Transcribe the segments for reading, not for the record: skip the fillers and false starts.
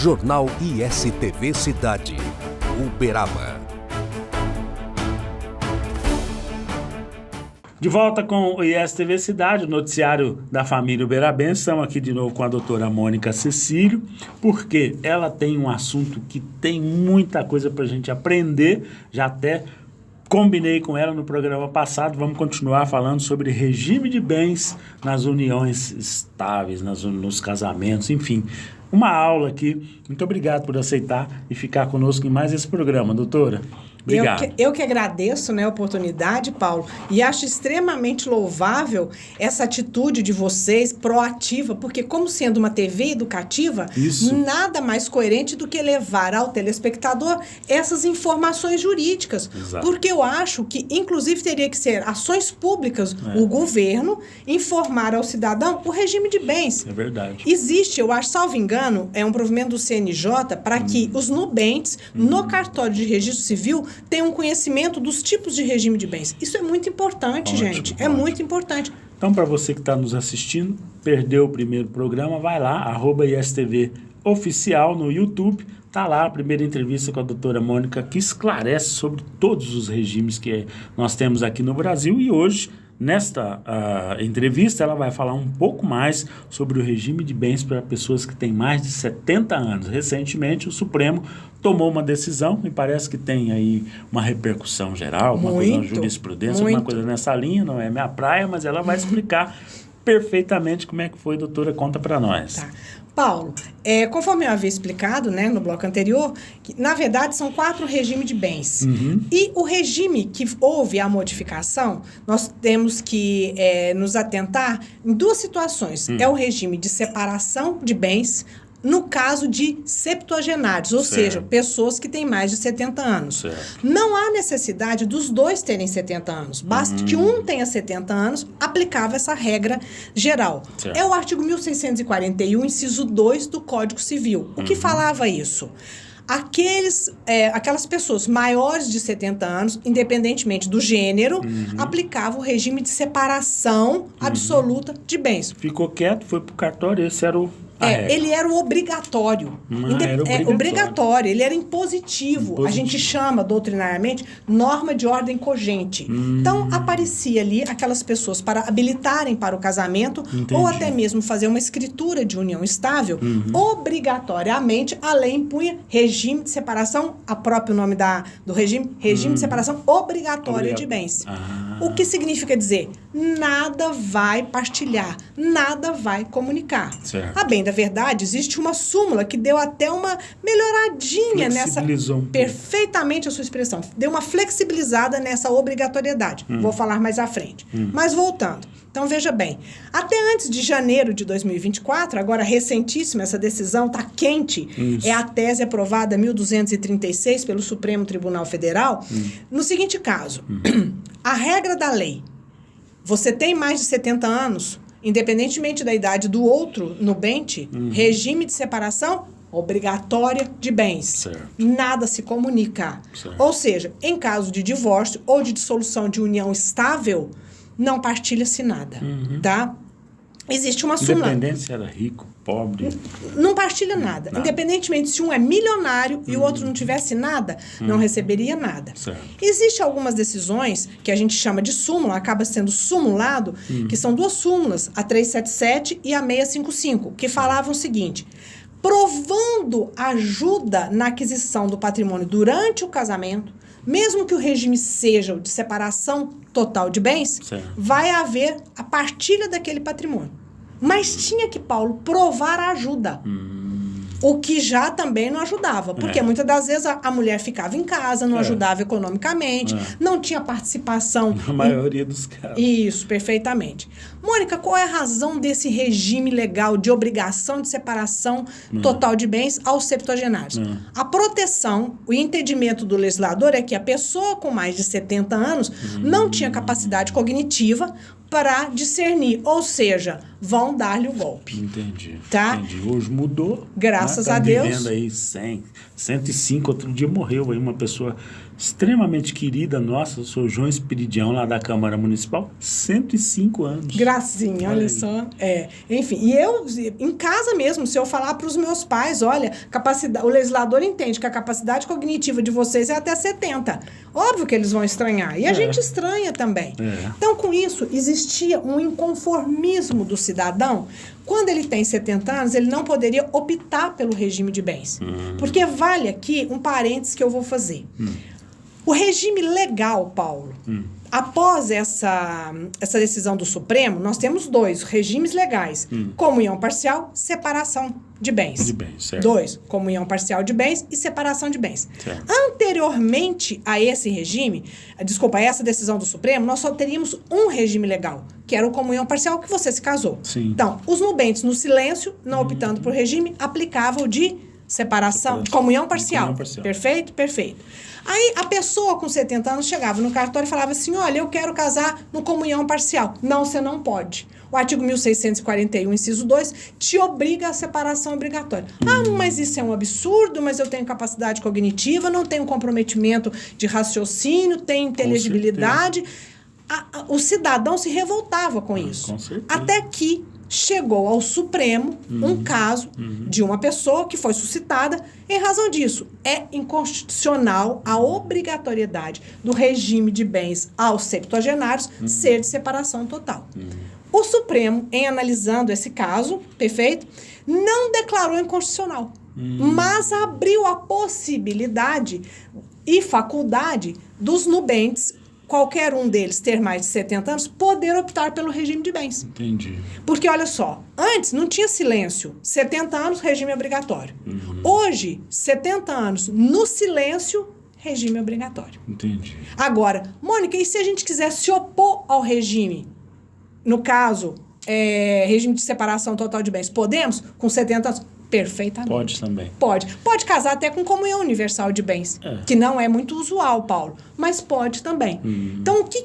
Jornal ISTV Cidade, Uberaba. De volta com o ISTV Cidade, o noticiário da família uberabense. Estamos aqui de novo com a doutora Mônica Cecílio, porque ela tem um assunto que tem muita coisa para a gente aprender. Já até combinei com ela no programa passado, vamos continuar falando sobre regime de bens nas uniões estáveis, nos casamentos, enfim. Uma aula aqui. Muito obrigado por aceitar e ficar conosco em mais esse programa, doutora. Obrigado. Eu que agradeço, né, a oportunidade, Paulo, e acho extremamente louvável essa atitude de vocês, proativa, porque como sendo uma TV educativa, nada mais coerente do que levar ao telespectador essas informações jurídicas. Exato. Porque eu acho que, inclusive, teria que ser ações públicas, o governo informar ao cidadão o regime de bens. É verdade. Existe, eu acho, salvo engano, é um provimento do CNJ para que os nubentes, no cartório de registro civil, tenham um conhecimento dos tipos de regime de bens. Isso é muito importante, gente. É muito importante. Então, para você que está nos assistindo, perdeu o primeiro programa, vai lá, @ISTV Oficial no YouTube. Está lá a primeira entrevista com a doutora Mônica, que esclarece sobre todos os regimes que nós temos aqui no Brasil. E hoje, nesta entrevista, ela vai falar um pouco mais sobre o regime de bens para pessoas que têm mais de 70 anos. Recentemente, o Supremo tomou uma decisão, me parece que tem aí uma repercussão geral, uma coisa na jurisprudência, uma coisa nessa linha, não é minha praia, mas ela vai explicar perfeitamente como é que foi, doutora, conta para nós. Tá. Paulo, conforme eu havia explicado, né, no bloco anterior, que, na verdade, são 4 regimes de bens. E o regime que houve a modificação, nós temos que nos atentar em 2 situações. É o regime de separação de bens, no caso de septuagenários, ou seja, pessoas que têm mais de 70 anos. Não há necessidade dos 2 terem 70 anos. Basta que um tenha 70 anos, aplicava essa regra geral. É o artigo 1641, inciso 2 do Código Civil. O que falava isso? Aquelas pessoas maiores de 70 anos, independentemente do gênero, aplicavam o regime de separação absoluta de bens. Ficou quieto, foi para o cartório, esse era o... ele era o obrigatório. Obrigatório, ele era impositivo. A gente chama, doutrinariamente, norma de ordem cogente. Então, aparecia ali aquelas pessoas para habilitarem para o casamento, ou até mesmo fazer uma escritura de união estável, obrigatoriamente, a lei impunha regime de separação, a próprio nome do regime, regime de separação obrigatória de bens. O que significa dizer? Nada vai partilhar, nada vai comunicar. A bem da verdade, existe uma súmula que deu até uma melhoradinha nessa... Perfeitamente a sua expressão. Deu uma flexibilizada nessa obrigatoriedade. Vou falar mais à frente. Mas voltando. Então, veja bem. Até antes de janeiro de 2024, agora recentíssima essa decisão, está quente, é a tese aprovada 1236 pelo Supremo Tribunal Federal, no seguinte caso. A regra da lei, você tem mais de 70 anos, independentemente da idade do outro nubente, regime de separação obrigatória de bens. Nada se comunica. Ou seja, em caso de divórcio ou de dissolução de união estável, não partilha-se nada, tá? Existe uma súmula. Independente se era rico, pobre. Não partilha nada. Independentemente se um é milionário e o outro não tivesse nada, não receberia nada. Existem algumas decisões que a gente chama de súmula, acaba sendo sumulado, que são 2 súmulas, a 377 e a 655, que falavam o seguinte: provando ajuda na aquisição do patrimônio durante o casamento, mesmo que o regime seja o de separação total de bens, vai haver a partilha daquele patrimônio. Mas tinha que, Paulo, provar a ajuda. O que já também não ajudava, porque muitas das vezes a mulher ficava em casa, não ajudava economicamente, não tinha participação. Na maioria dos casos. Isso, perfeitamente. Mônica, qual é a razão desse regime legal de obrigação de separação total de bens aos septuagenários? A proteção, o entendimento do legislador é que a pessoa com mais de 70 anos não tinha capacidade cognitiva para discernir, ou seja, vão dar-lhe o golpe. Entendi. Tá? Entendi. Hoje mudou. Graças a Deus. Vivendo aí 100, 105. Outro dia morreu aí uma pessoa extremamente querida nossa, o senhor João Espiridião, lá da Câmara Municipal, 105 anos. Gracinha, olha só. Enfim, e eu, em casa mesmo, se eu falar para os meus pais, olha, o legislador entende que a capacidade cognitiva de vocês é até 70. Óbvio que eles vão estranhar. E a gente estranha também. Então, com isso, existia um inconformismo do cidadão. Quando ele tem 70 anos, ele não poderia optar pelo regime de bens. Porque vale aqui um parênteses que eu vou fazer. O regime legal, Paulo, após essa decisão do Supremo, nós temos 2 regimes legais. Comunhão parcial, separação de bens. Certo. 2, comunhão parcial de bens e separação de bens. Certo. Anteriormente a esse regime, a essa decisão do Supremo, nós só teríamos um regime legal, que era o comunhão parcial, que você se casou. Sim. Então, os nubentes no silêncio, não optando por regime, aplicavam o de separação, de comunhão parcial. Perfeito? Perfeito. Aí a pessoa com 70 anos chegava no cartório e falava assim, olha, eu quero casar no comunhão parcial. Não, você não pode. O artigo 1641, inciso 2, te obriga à separação obrigatória. Ah, mas isso é um absurdo, mas eu tenho capacidade cognitiva, não tenho comprometimento de raciocínio, tenho inteligibilidade. O cidadão se revoltava com isso. Com certeza. Até que chegou ao Supremo um caso de uma pessoa que foi suscitada em razão disso. É inconstitucional a obrigatoriedade do regime de bens aos septuagenários ser de separação total. O Supremo, em analisando esse caso, perfeito, não declarou inconstitucional, mas abriu a possibilidade e faculdade dos nubentes, qualquer um deles ter mais de 70 anos, poder optar pelo regime de bens. Entendi. Porque, olha só, antes não tinha silêncio. 70 anos, regime obrigatório. Hoje, 70 anos no silêncio, regime obrigatório. Entendi. Agora, Mônica, e se a gente quiser se opor ao regime? No caso, regime de separação total de bens, podemos? Com 70 anos? Perfeitamente. Pode também. Pode casar até com comunhão universal de bens, que não é muito usual, Paulo, mas pode também. Então, o que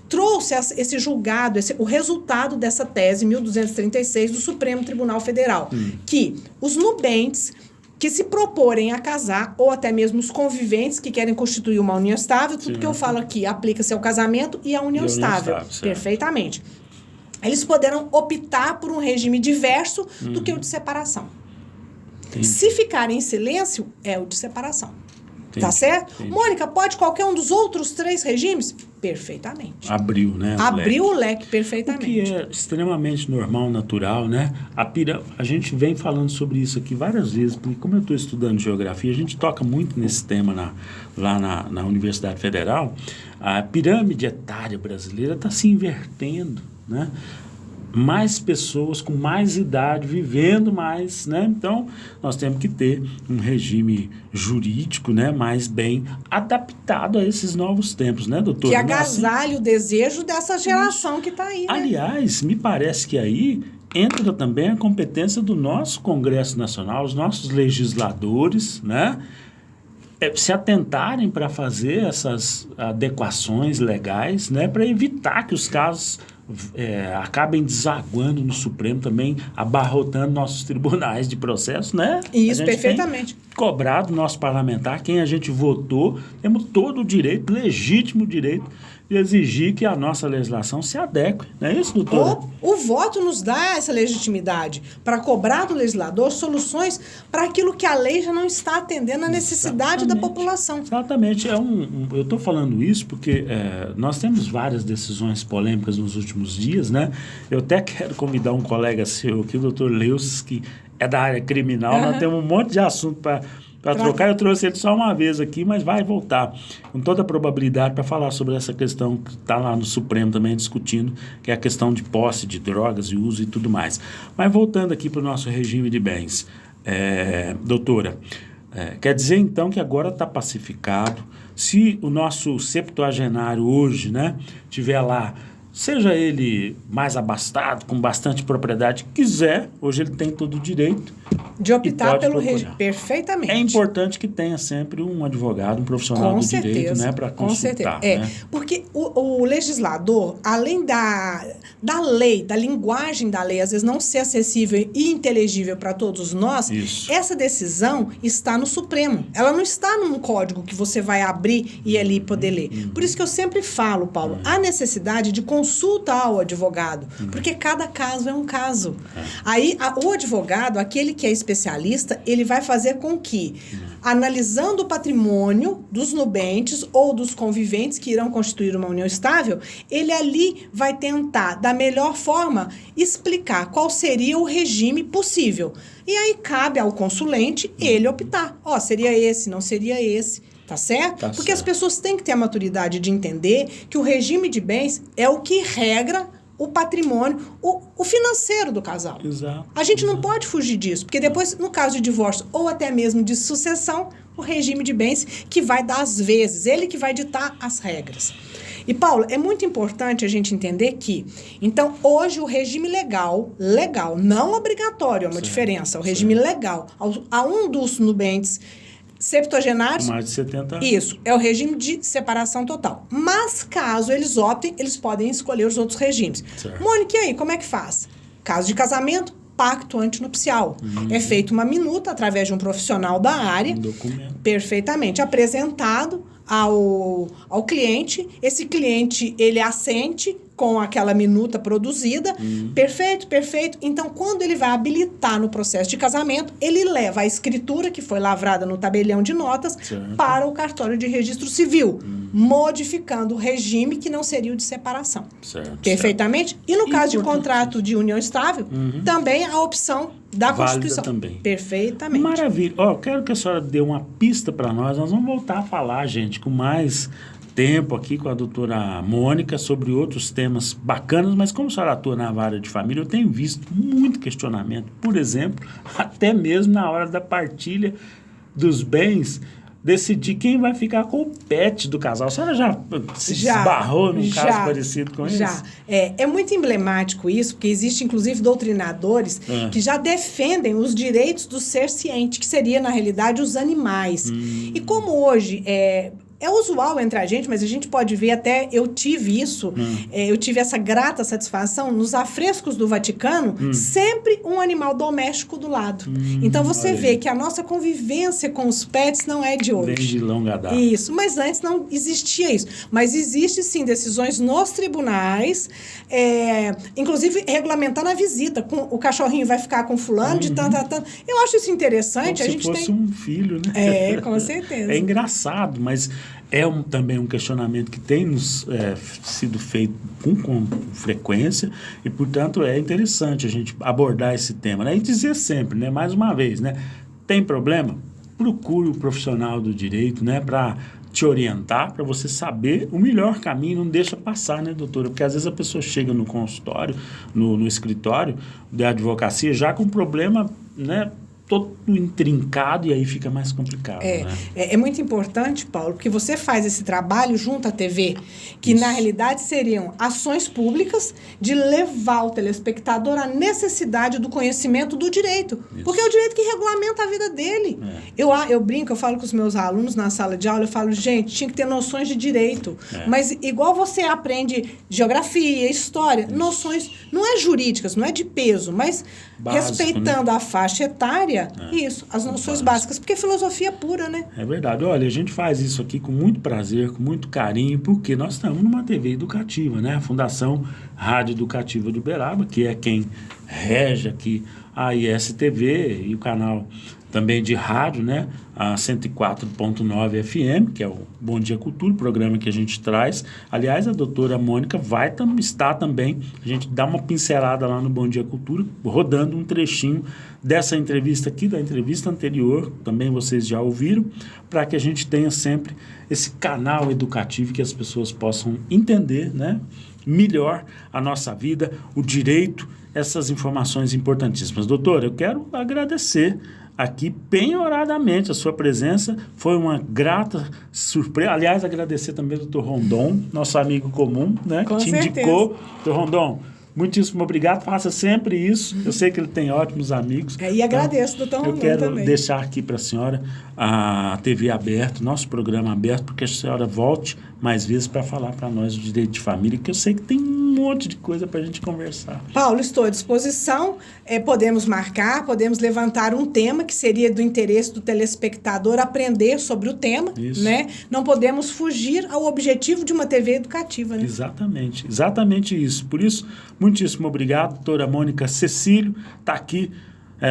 trouxe esse julgado, o resultado dessa tese 1236 do Supremo Tribunal Federal? Que os nubentes que se proporem a casar, ou até mesmo os conviventes que querem constituir uma união estável, tudo que eu falo aqui aplica-se ao casamento e à união estável. Perfeitamente. Eles poderão optar por um regime diverso do que o de separação. Entendi. Se ficarem em silêncio, é o de separação. Entendi. Tá certo? Entendi. Mônica, pode qualquer um dos outros 3 regimes? Perfeitamente. Abriu, né? Abriu o leque perfeitamente. O que é extremamente normal, natural, né? A gente vem falando sobre isso aqui várias vezes, porque como eu estou estudando geografia, a gente toca muito nesse tema lá na Universidade Federal. A pirâmide etária brasileira está se invertendo, né? Mais pessoas com mais idade vivendo mais, né? Então, nós temos que ter um regime jurídico, né, mais bem adaptado a esses novos tempos, né, doutor? Que agasalhe o desejo dessa geração que está aí, né? Aliás, me parece que aí entra também a competência do nosso Congresso Nacional, os nossos legisladores, né, se atentarem para fazer essas adequações legais, né, para evitar que os casos acabem desaguando no Supremo também, abarrotando nossos tribunais de processo, né? Isso, perfeitamente. Cobrado do nosso parlamentar, quem a gente votou, temos todo o direito, legítimo direito, de exigir que a nossa legislação se adeque. Não é isso, doutor? O voto nos dá essa legitimidade para cobrar do legislador soluções para aquilo que a lei já não está atendendo à necessidade da população. Exatamente. Eu estou falando isso porque nós temos várias decisões polêmicas nos últimos dias, né? Eu até quero convidar um colega seu aqui, o doutor Leus, que é da área criminal. Nós temos um monte de assunto para trocar. Eu trouxe ele só uma vez aqui, mas vai voltar com toda a probabilidade para falar sobre essa questão que está lá no Supremo também discutindo, que é a questão de posse de drogas e uso e tudo mais. Mas voltando aqui para o nosso regime de bens, doutora, quer dizer então que agora está pacificado. Se o nosso septuagenário hoje, né, tiver lá seja ele mais abastado, com bastante propriedade, quiser, hoje ele tem todo o direito de optar pelo regime. Perfeitamente. É importante que tenha sempre um advogado, um profissional do direito, né, para consultar. Né? Porque o legislador, além da lei, da linguagem da lei, às vezes não ser acessível e inteligível para todos nós, essa decisão está no Supremo. Ela não está num código que você vai abrir e ali poder ler. Por isso que eu sempre falo, Paulo, a necessidade de consulta ao advogado, porque cada caso é um caso. Aí, o advogado, aquele que é especialista, ele vai fazer com que, analisando o patrimônio dos nubentes ou dos conviventes que irão constituir uma união estável, ele ali vai tentar, da melhor forma, explicar qual seria o regime possível. E aí cabe ao consulente ele optar. Seria esse, não seria esse. Tá certo? Porque as pessoas têm que ter a maturidade de entender que o regime de bens é o que regra o patrimônio, o financeiro do casal. Exato. A gente não pode fugir disso, porque depois, no caso de divórcio ou até mesmo de sucessão, o regime de bens que vai dar as vezes, ele que vai ditar as regras. E, Paulo, é muito importante a gente entender que, então, hoje o regime legal, não obrigatório, é uma diferença, o regime legal, a um dos nubentes septuagenários, mais de 70 anos. Isso, é o regime de separação total. Mas, caso eles optem, eles podem escolher os outros regimes. Certo. Mônica, e aí, como é que faz? Caso de casamento, pacto antinupcial. É feita uma minuta através de um profissional da área, documento perfeitamente apresentado ao cliente. Esse cliente, ele assente com aquela minuta produzida. Perfeito. Então, quando ele vai habilitar no processo de casamento, ele leva a escritura que foi lavrada no tabelião de notas para o cartório de registro civil, modificando o regime que não seria o de separação. Perfeitamente. E no caso de contrato de união estável, também a opção da Constituição. Também. Perfeitamente. Maravilha. Quero que a senhora dê uma pista para nós. Nós vamos voltar a falar, gente, com mais tempo aqui com a doutora Mônica sobre outros temas bacanas, mas como a senhora atua na área de família, eu tenho visto muito questionamento, por exemplo, até mesmo na hora da partilha dos bens, decidir quem vai ficar com o pet do casal. A senhora já esbarrou num caso parecido com isso? Já. É muito emblemático isso, porque existe, inclusive, doutrinadores que já defendem os direitos do ser ciente, que seria, na realidade, os animais. E como hoje é usual entre a gente, mas a gente pode ver até, eu tive isso, eu tive essa grata satisfação nos afrescos do Vaticano, sempre um animal doméstico do lado. Então você vê que a nossa convivência com os pets não é de hoje. Vem de longa data. Isso, mas antes não existia isso. Mas existe sim decisões nos tribunais, inclusive regulamentando a visita. O cachorrinho vai ficar com fulano de tanto. Eu acho isso interessante. Como se fosse um filho, né? Com certeza. É engraçado, mas também um questionamento que tem sido feito com frequência e, portanto, é interessante a gente abordar esse tema, né? E dizer sempre, né? Mais uma vez, né? Tem problema? Procure o profissional do direito, né? Para te orientar, para você saber o melhor caminho, não deixa passar, né, doutora? Porque às vezes a pessoa chega no consultório, no escritório da advocacia já com problema, né? Todo intrincado e aí fica mais complicado. É muito importante, Paulo, porque você faz esse trabalho junto à TV, que na realidade seriam ações públicas de levar o telespectador à necessidade do conhecimento do direito. Porque é o direito que regulamenta a vida dele. Eu brinco, eu falo com os meus alunos na sala de aula, eu falo, gente, tinha que ter noções de direito. Mas igual você aprende geografia, história, noções, não é jurídicas, não é de peso, mas básico, respeitando a faixa etária, isso, as noções básicas, porque é filosofia pura, né? É verdade. Olha, a gente faz isso aqui com muito prazer, com muito carinho, porque nós estamos numa TV educativa, né? A Fundação Rádio Educativa de Uberaba, que é quem rege aqui a ISTV e o canal também de rádio, né? A 104.9 FM, que é o Bom Dia Cultura, o programa que a gente traz. Aliás, a doutora Mônica vai estar também, a gente dá uma pincelada lá no Bom Dia Cultura, rodando um trechinho dessa entrevista aqui, da entrevista anterior, também vocês já ouviram, para que a gente tenha sempre esse canal educativo que as pessoas possam entender, né? Melhor a nossa vida, o direito, essas informações importantíssimas. Doutora, eu quero agradecer aqui penhoradamente. A sua presença foi uma grata surpresa. Aliás, agradecer também ao Dr. Rondon, nosso amigo comum, né? Com que te certeza. indicou. Dr. Rondon, muitíssimo obrigado. Faça sempre isso. Eu sei que ele tem ótimos amigos. E agradeço, doutor Rondon, eu quero também. deixar aqui para a senhora a TV aberta, nosso programa aberto, porque a senhora volte mais vezes para falar para nós do direito de família, que eu sei que tem um monte de coisa para a gente conversar. Paulo, estou à disposição. Podemos marcar, podemos levantar um tema que seria do interesse do telespectador aprender sobre o tema. Isso. Né? Não podemos fugir ao objetivo de uma TV educativa. Né? Exatamente isso. Por isso, muitíssimo obrigado, doutora Mônica Cecílio, está aqui,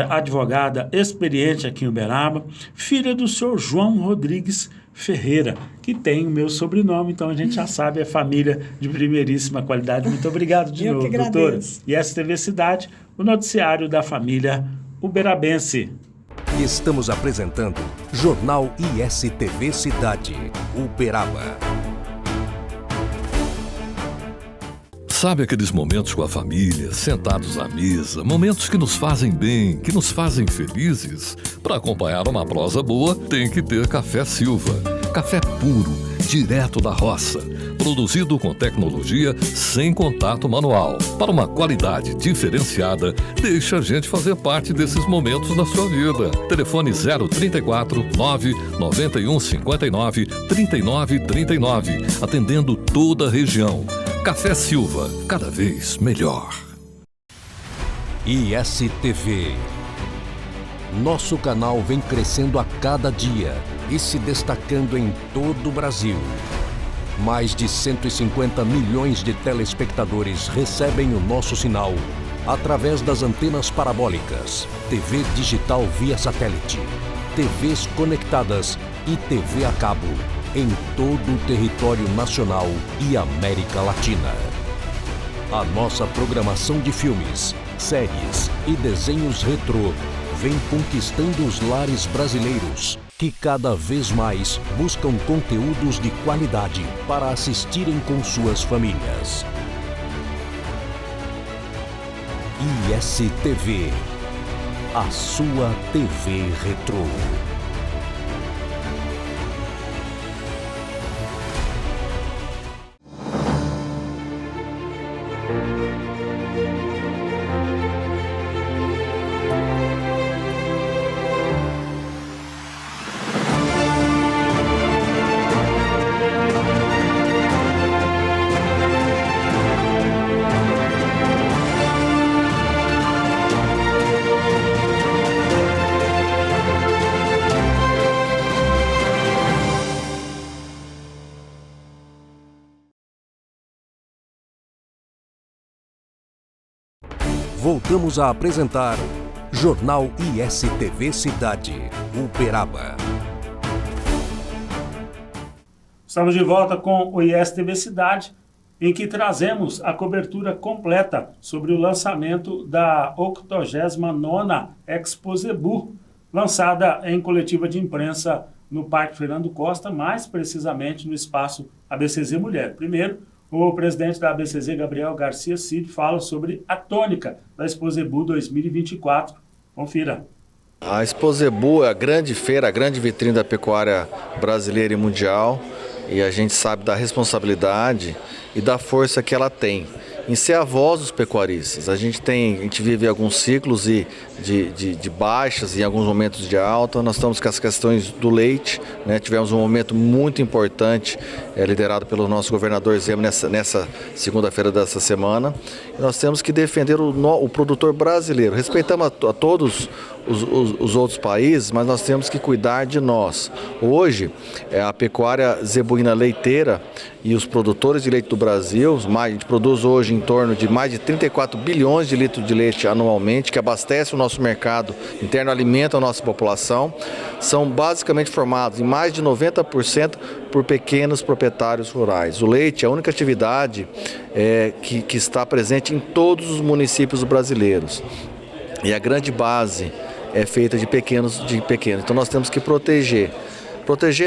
advogada experiente aqui em Uberaba, filha do senhor João Rodrigues Ferreira, que tem o meu sobrenome, então a gente já sabe, é família de primeiríssima qualidade. Muito obrigado de novo, doutora. E STV Cidade, o noticiário da família uberabense. Estamos apresentando Jornal ISTV Cidade, Uberaba. Sabe aqueles momentos com a família, sentados à mesa, momentos que nos fazem bem, que nos fazem felizes? Para acompanhar uma prosa boa, tem que ter Café Silva. Café puro, direto da roça, produzido com tecnologia sem contato manual. Para uma qualidade diferenciada, deixa a gente fazer parte desses momentos da sua vida. Telefone 034 991 59 39 39, atendendo toda a região. Café Silva, cada vez melhor. ISTV. Nosso canal vem crescendo a cada dia e se destacando em todo o Brasil. Mais de 150 milhões de telespectadores recebem o nosso sinal através das antenas parabólicas, TV digital via satélite, TVs conectadas e TV a cabo em todo o território nacional e América Latina. A nossa programação de filmes, séries e desenhos retrô vem conquistando os lares brasileiros, que cada vez mais buscam conteúdos de qualidade para assistirem com suas famílias. ISTV, a sua TV retrô. Voltamos a apresentar Jornal ISTV Cidade, Uberaba. Estamos de volta com o ISTV Cidade, em que trazemos a cobertura completa sobre o lançamento da 89ª Expo Zebu, lançada em coletiva de imprensa no Parque Fernando Costa, mais precisamente no espaço ABCZ Mulher. Primeiro, o presidente da ABCZ, Gabriel Garcia Cid, fala sobre a tônica da Expo Zebu 2024. Confira. A Expo Zebu é a grande feira, a grande vitrine da pecuária brasileira e mundial, e a gente sabe da responsabilidade e da força que ela tem em ser a voz dos pecuaristas. A gente vive alguns ciclos de baixas e alguns momentos de alta. Nós estamos com as questões do leite, né? Tivemos um momento muito importante, liderado pelo nosso governador Zema nessa segunda-feira dessa semana. E nós temos que defender o produtor brasileiro. Respeitamos a todos os outros países, mas nós temos que cuidar de nós. Hoje, a pecuária zebuína leiteira e os produtores de leite do Brasil, a gente produz hoje em torno de mais de 34 bilhões de litros de leite anualmente, que abastece o nosso mercado interno, alimenta a nossa população, são basicamente formados em mais de 90% por pequenos proprietários rurais. O leite é a única atividade que está presente em todos os municípios brasileiros. E a grande base é feita de pequenos. Então nós temos que proteger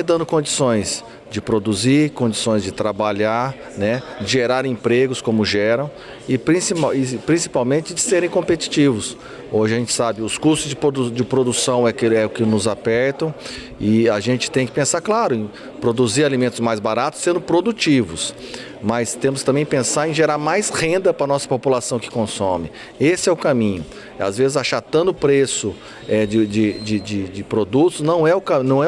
dando condições de produzir, condições de trabalhar, né, de gerar empregos como geram e principalmente de serem competitivos. Hoje a gente sabe, os custos de produção é o que nos apertam e a gente tem que pensar, claro, em produzir alimentos mais baratos sendo produtivos. Mas temos também que pensar em gerar mais renda para a nossa população que consome. Esse é o caminho. Às vezes achatando o preço de produtos não é o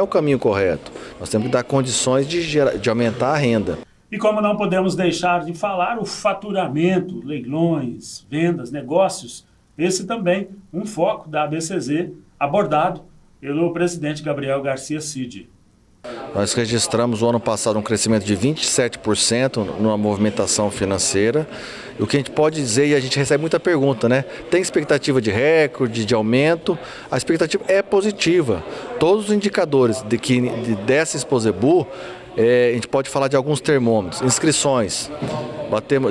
caminho correto. Nós temos que dar condições de aumentar a renda. E como não podemos deixar de falar, o faturamento, leilões, vendas, negócios, esse também um foco da ABCZ abordado pelo presidente Gabriel Garcia Cid. Nós registramos o ano passado um crescimento de 27% na movimentação financeira. E o que a gente pode dizer, e a gente recebe muita pergunta, né? Tem expectativa de recorde, de aumento? A expectativa é positiva. Todos os indicadores dessa Exposebu, a gente pode falar de alguns termômetros. Inscrições.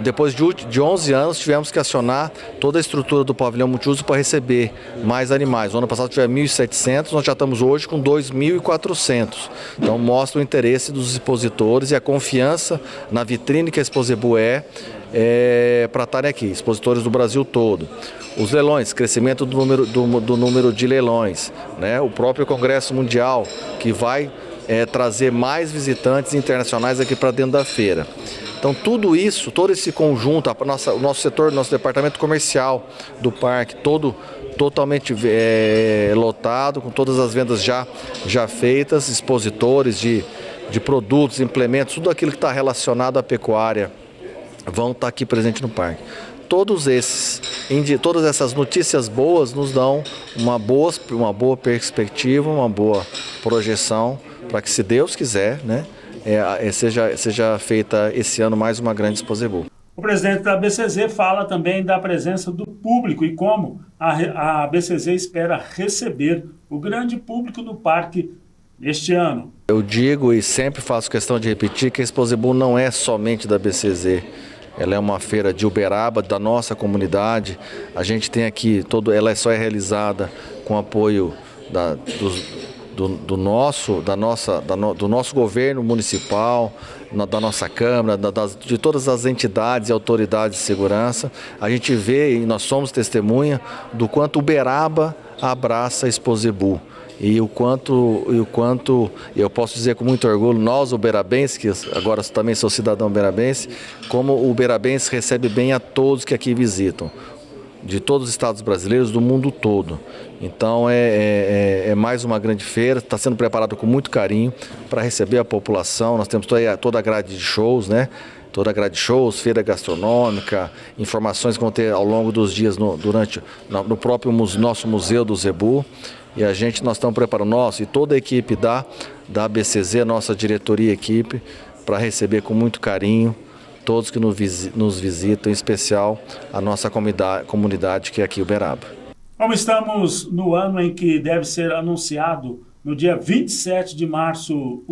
Depois de 11 anos, tivemos que acionar toda a estrutura do pavilhão multiuso para receber mais animais. No ano passado tivemos 1.700, nós já estamos hoje com 2.400. Então mostra o interesse dos expositores e a confiança na vitrine que a Exposebu para estarem aqui, expositores do Brasil todo. Os leilões, crescimento do número de leilões, né? O próprio Congresso Mundial, que vai trazer mais visitantes internacionais aqui para dentro da feira. Então tudo isso, todo esse conjunto, o nosso setor, nosso departamento comercial do parque, todo totalmente lotado, com todas as vendas já feitas, expositores de produtos, implementos, tudo aquilo que está relacionado à pecuária vão estar aqui presente no parque. Todas essas notícias boas nos dão uma boa perspectiva, uma boa projeção para que, se Deus quiser, né, seja feita esse ano mais uma grande Exposebu. O presidente da ABCZ fala também da presença do público e como a ABCZ espera receber o grande público no parque este ano. Eu digo e sempre faço questão de repetir que a Exposebu não é somente da ABCZ. Ela é uma feira de Uberaba, da nossa comunidade. A gente tem aqui, ela só é realizada com apoio do nosso governo municipal, da nossa Câmara, de todas as entidades e autoridades de segurança. A gente vê e nós somos testemunha do quanto Uberaba abraça a Exposebu. E o quanto, eu posso dizer com muito orgulho, nós uberabenses, que agora também sou cidadão uberabense, como o uberabense recebe bem a todos que aqui visitam, de todos os estados brasileiros, do mundo todo. Então é mais uma grande feira, está sendo preparado com muito carinho para receber a população. Nós temos toda a grade de shows, né? Toda a grade de shows, feira gastronômica, informações que vão ter ao longo dos dias no próprio nosso Museu do Zebu. E nós estamos preparando e toda a equipe da ABCZ, nossa diretoria e equipe, para receber com muito carinho todos que nos visitam, em especial a nossa comunidade que é aqui Uberaba. Como estamos no ano em que deve ser anunciado, no dia 27 de março,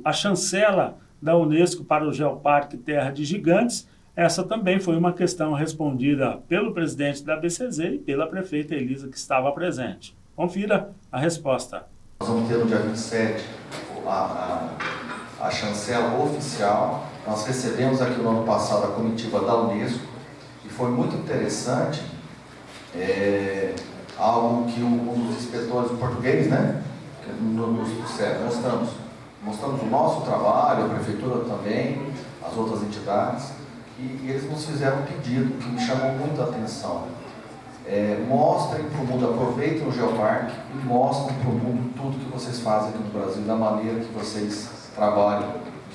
a chancela da Unesco para o Geoparque Terra de Gigantes, essa também foi uma questão respondida pelo presidente da ABCZ e pela prefeita Elisa, que estava presente. Confira a resposta. Nós vamos ter no dia 27 a chancela oficial. Nós recebemos aqui no ano passado a comitiva da Unesco e foi muito interessante, algo que um dos inspetores portugueses, né, nos disseram. Mostramos o nosso trabalho, a prefeitura também, as outras entidades, e eles nos fizeram um pedido que me chamou muito a atenção. Mostrem para o mundo, aproveitem o Geoparque e mostrem para o mundo tudo que vocês fazem aqui no Brasil, da maneira que vocês trabalham,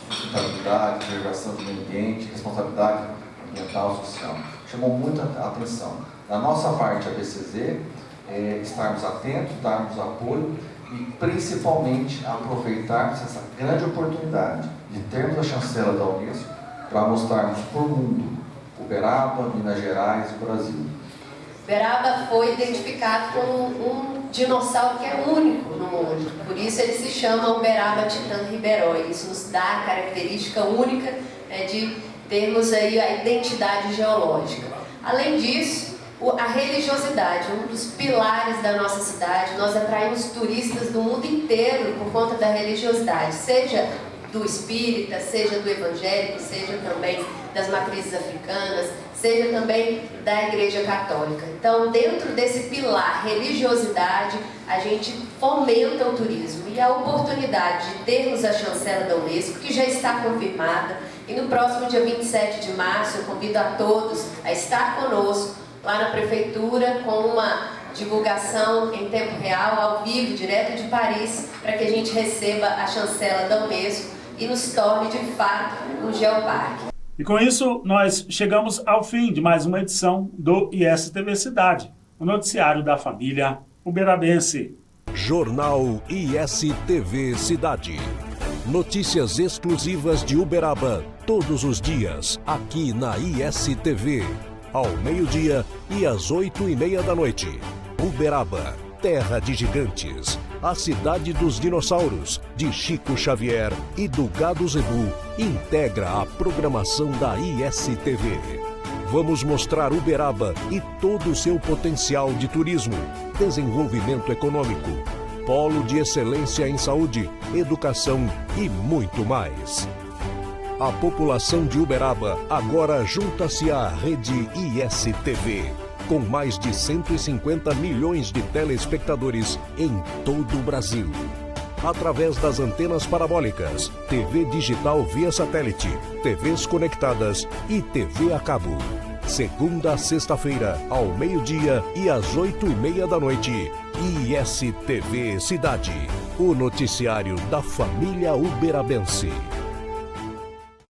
sustentabilidade, preservação do meio ambiente, responsabilidade ambiental e social. Chamou muita atenção. Da nossa parte, a ABCZ, estarmos atentos, darmos apoio e principalmente aproveitarmos essa grande oportunidade de termos a chancela da Unesco para mostrarmos para o mundo Uberaba, Minas Gerais e Brasil. Uberaba foi identificado como um dinossauro que é único no mundo, por isso ele se chama Uberaba Titã Riberói. Isso nos dá a característica única de termos aí a identidade geológica. Além disso, a religiosidade, um dos pilares da nossa cidade. Nós atraímos turistas do mundo inteiro por conta da religiosidade, seja do espírita, seja do evangélico, seja também das matrizes africanas, seja também da Igreja Católica. Então, dentro desse pilar religiosidade, a gente fomenta o turismo e a oportunidade de termos a chancela da Unesco, que já está confirmada, e no próximo dia 27 de março eu convido a todos a estar conosco lá na Prefeitura com uma divulgação em tempo real, ao vivo, direto de Paris, para que a gente receba a chancela da Unesco e nos torne de fato um geoparque. E com isso, nós chegamos ao fim de mais uma edição do ISTV Cidade, o noticiário da família uberabense. Jornal ISTV Cidade. Notícias exclusivas de Uberaba todos os dias, aqui na ISTV, ao meio-dia e às 8h30 da noite. Uberaba, terra de gigantes, a cidade dos dinossauros, de Chico Xavier e do Gado Zebu, integra a programação da ISTV. Vamos mostrar Uberaba e todo o seu potencial de turismo, desenvolvimento econômico, polo de excelência em saúde, educação e muito mais. A população de Uberaba agora junta-se à rede ISTV, com mais de 150 milhões de telespectadores em todo o Brasil. Através das antenas parabólicas, TV digital via satélite, TVs conectadas e TV a cabo. Segunda a sexta-feira, ao meio-dia e às 8h30 da noite. ISTV Cidade, o noticiário da família uberabense.